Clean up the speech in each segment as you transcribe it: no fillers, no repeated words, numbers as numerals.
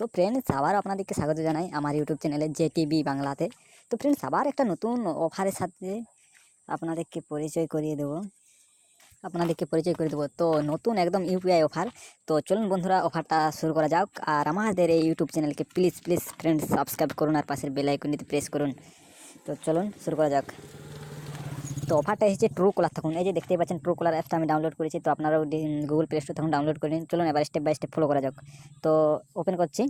তো ফ্রেন্ডস আবার আপনাদেরকে স্বাগত জানাই আমার ইউটিউব চ্যানেলে জেটিভি বাংলাতে। তো ফ্রেন্ডস আবার একটা নতুন অফারের সাথে আপনাদেরকে পরিচয় করিয়ে দেবো তো নতুন একদম ইউপিআই অফার। তো চলুন বন্ধুরা অফারটা শুরু করা যাক। আর আমাদের এই ইউটিউব চ্যানেলকে প্লিজ ফ্রেন্ডস সাবস্ক্রাইব করুন আর পাশের বেল আইকনটিতে প্রেস করুন। তো চলুন শুরু করা যাক। তো অফারটা এসেছে ট্রুকলার থাকুন। এই যে দেখতেই পাচ্ছেন ট্রুকলার অ্যাপটা আমি ডাউনলোড করেছি। তো আপনারাও গুগল প্লে স্টোর থাকুন ডাউনলোড করে নিন। চলুন এবার স্টেপ বাই স্টেপ ফলো করা যাক। তো ওপেন করছি।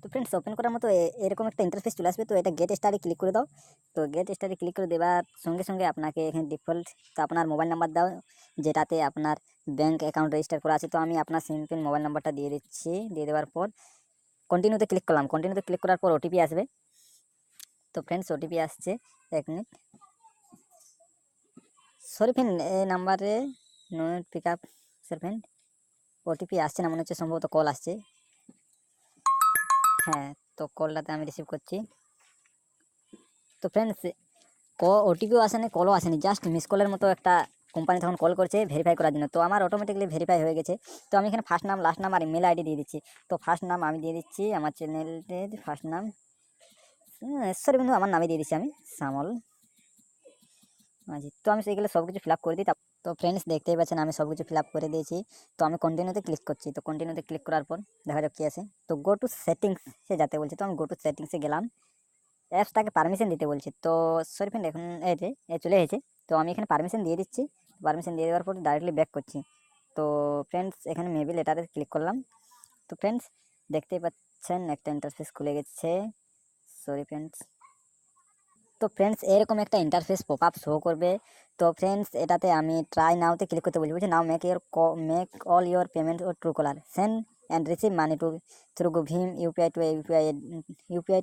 তো ফ্রেন্ডস ওপেন করার মতো এরকম একটা ইন্টারফেস চলে আসবে। তো এটা গেট স্টারে ক্লিক করে দাও। তো গেট স্টারে ক্লিক করে দেওয়ার সঙ্গে সঙ্গে আপনাকে এখানে ডিফল্ট তো আপনার মোবাইল নাম্বার দাও যেটাতে আপনার ব্যাঙ্ক অ্যাকাউন্ট রেজিস্টার করা আছে। তো আমি আপনার সিম্পল মোবাইল নাম্বারটা দিয়ে দিচ্ছি। দিয়ে দেওয়ার পর কন্টিনিউতে ক্লিক করলাম। কন্টিনিউতে ক্লিক করার পর ওটিপি আসবে। তো ফ্রেন্ডস ওটিপি আসছে, 1 মিনিট। সরি ফ্রেন্ড, এই নাম্বারে not pick up sir friend, OTP আসছে না মনে হচ্ছে, সম্ভবত কল আসছে। হ্যাঁ, তো কলটাতে আমি রিসিভ করছি। তো ফ্রেন্ডস ওটিপিও আসেনি, কলও আসেনি, জাস্ট মিস কলের মতো একটা কোম্পানি তখন কল করছে ভেরিফাই করার জন্য। তো আমার অটোমেটিকলি ভেরিফাই হয়ে গেছে। তো আমি এখানে ফার্স্ট নাম, লাস্ট নাম আর ইমেল আইডি দিয়ে দিচ্ছি। তো ফার্স্ট নাম আমি দিয়ে দিচ্ছি আমার চ্যানেলের ফার্স্ট নাম, সরি বন্ধু আমার নামে দিয়ে দিচ্ছি আমি শ্যামল মাঝি। তো আমি সেইগুলো সব কিছু ফিল আপ করে দিই। তো ফ্রেন্ডস দেখতেই পাচ্ছেন আমি সব কিছু ফিল আপ করে দিয়েছি। তো আমি কন্টিনিউতে ক্লিক করছি। তো কন্টিনিউতে ক্লিক করার পর দেখা যাক কী আছে। তো গো টু সেটিংসে যেতে বলছে। তো আমি গো টু সেটিংসে গেলাম। অ্যাপসটাকে পারমিশন দিতে বলছে। তো সরি ফ্রেন্ড এখন এই যে চলে এসেছে। তো আমি এখানে পারমিশন দিয়ে দিচ্ছি। পারমিশন দিয়ে দেওয়ার পর ডাইরেক্টলি ব্যাক করছি। তো ফ্রেন্ডস এখানে মেবি লেটারে ক্লিক করলাম। তো ফ্রেন্ডস দেখতেই পাচ্ছেন একটা ইন্টারফেস খুলে গেছে। Sorry friends. তো ফ্রেন্ডস এরকম একটা ইন্টারফেস পপ আপ শো করবে। তো ফ্রেন্ডস এটাতে আমি ট্রাই নাওতে ক্লিক করতে বলছি। বুঝছি now make all your payment ও Truecaller send and receive money to through ভীম UPI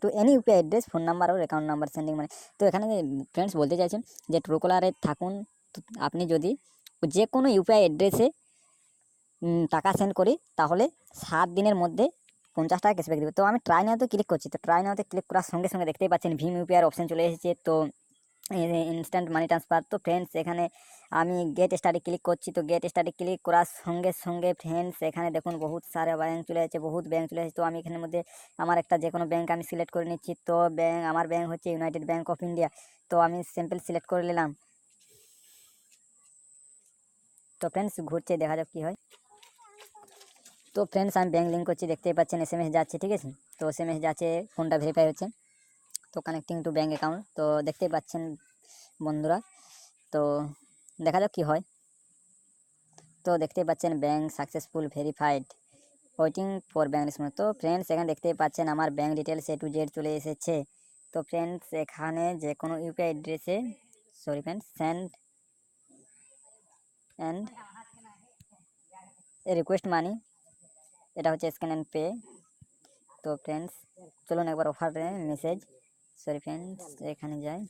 to any UPI address, phone number or account number sending money. তো এখানে ফ্রেন্ডস বলতে চাইছেন যে ট্রুকলারে থাকুন, আপনি যদি যে কোনো ইউপিআই অ্যাড্রেসে টাকা সেন্ড করি তাহলে 7 দিনের মধ্যে 50 টাকা ক্যাশব্যাক দেবে। তো আমি ট্রাই নাওতে ক্লিক করছি। তো ট্রাই নাওতে ক্লিক করার সঙ্গে সঙ্গে দেখতেই পাচ্ছেন ভীম ইউপিআই অপশন চলে এসেছে। তো ইনস্ট্যান্ট মানি ট্রান্সফার। তো ফ্রেন্ডস এখানে আমি গেট স্টাডি ক্লিক করছি। তো গেট স্টাডি ক্লিক করার সঙ্গে সঙ্গে ফ্রেন্ডস এখানে দেখুন বহুত সারা ব্যাঙ্ক চলে এসেছে, বহুত ব্যাঙ্ক চলে এসেছে। তো আমি এখানের মধ্যে আমার একটা যে কোনো ব্যাঙ্ক আমি সিলেক্ট করে নিচ্ছি। তো আমার ব্যাঙ্ক হচ্ছে ইউনাইটেড ব্যাঙ্ক অফ ইন্ডিয়া। তো আমি সিম্পল সিলেক্ট করে নিলাম। তো ফ্রেন্ডস ঘুরছে, দেখা যাক কী হয়। তো ফ্রেন্ডস আমি ব্যাঙ্ক লিঙ্ক করছি, দেখতেই পাচ্ছেন এসএমএস যাচ্ছে, ঠিক আছে। তো এসএমএস যাচ্ছে, ফোনটা ভেরিফাই হচ্ছে। তো কানেক্টিং টু ব্যাঙ্ক অ্যাকাউন্ট। তো দেখতেই পাচ্ছেন বন্ধুরা। তো দেখা যাক কী হয়। তো দেখতেই পাচ্ছেন bank successful verified, waiting for bank response. তো ফ্রেন্ডস এখানে দেখতেই পাচ্ছেন আমার bank details A to Z চলে এসেছে। তো ফ্রেন্ডস এখানে যে কোনো ইউপিআই অ্যাড্রেসে sorry friends send and request money, এটা হচ্ছে স্ক্যান অ্যান্ড পে। তো ফ্রেন্ডস চলুন একবার অফারে মেসেজ, সরি ফ্রেন্ডস এখানে যাই।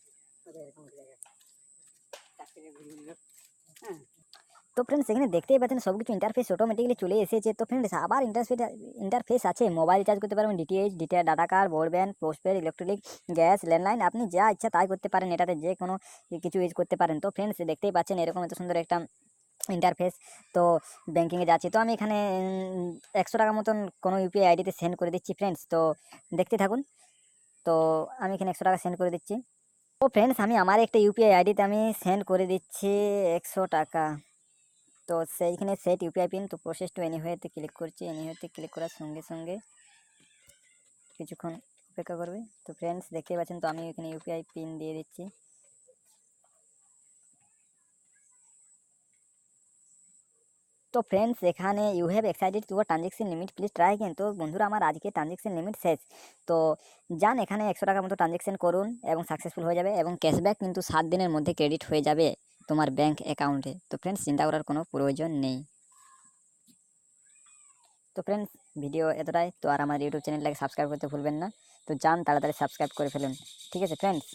তো ফ্রেন্ডস এখানে দেখতেই পাচ্ছেন সব কিছু ইন্টারফেস অটোমেটিক্যালি চলে এসেছে। তো ফ্রেন্ডস আবার ইন্টারফেস আছে, মোবাইল রিচার্জ করতে পারবেন, DTH, data card, broadband, postpaid, electric, gas, landline, আপনি যা ইচ্ছা তাই করতে পারেন, এটাতে যে কোনো কিছু ইউজ করতে পারেন। তো ফ্রেন্ডস দেখতেই পাচ্ছেন এরকম এত সুন্দর একটা ইন্টারফেস। তো ব্যাঙ্কিংয়ে যাচ্ছি। তো আমি এখানে 100 টাকা মতন কোনো ইউপিআই আইডিতে সেন্ড করে দিচ্ছি ফ্রেন্ডস। তো দেখতে থাকুন। তো আমি এখানে 100 টাকা সেন্ড করে দিচ্ছি। তো ফ্রেন্ডস আমি আমার একটা ইউপিআই আইডিতে আমি সেন্ড করে দিচ্ছি 100 টাকা। তো সেইখানে সেট ইউপিআই পিন। তো প্রসেস টু এনিওয়েতে ক্লিক করছি। এনিওয়েতে ক্লিক করার সঙ্গে সঙ্গে কিছুক্ষণ অপেক্ষা করবে। তো ফ্রেন্ডস দেখতে পাচ্ছেন তো আমি এখানে ইউপিআই পিন দিয়ে দিচ্ছি। তো ফ্রেন্ডস এখানে you have excited your transaction limit, please try again. তো বন্ধুরা আমার আজকে ট্রানজ্যাকশন লিমিট শেষ। তো যান এখানে 100 টাকার মতো ট্রানজ্যাকশন করুন এবং সাকসেসফুল হয়ে যাবে, এবং ক্যাশব্যাক কিন্তু 7 দিনের মধ্যে ক্রেডিট হয়ে যাবে তোমার ব্যাঙ্ক অ্যাকাউন্টে। তো ফ্রেন্ডস চিন্তা করার কোনো প্রয়োজন নেই। তো ফ্রেন্ডস ভিডিও এতটাই। তো আর আমার ইউটিউব চ্যানেলটাকে সাবস্ক্রাইব করতে ভুলবেন না। তো যান তাড়াতাড়ি সাবস্ক্রাইব করে ফেলুন, ঠিক আছে ফ্রেন্ডস।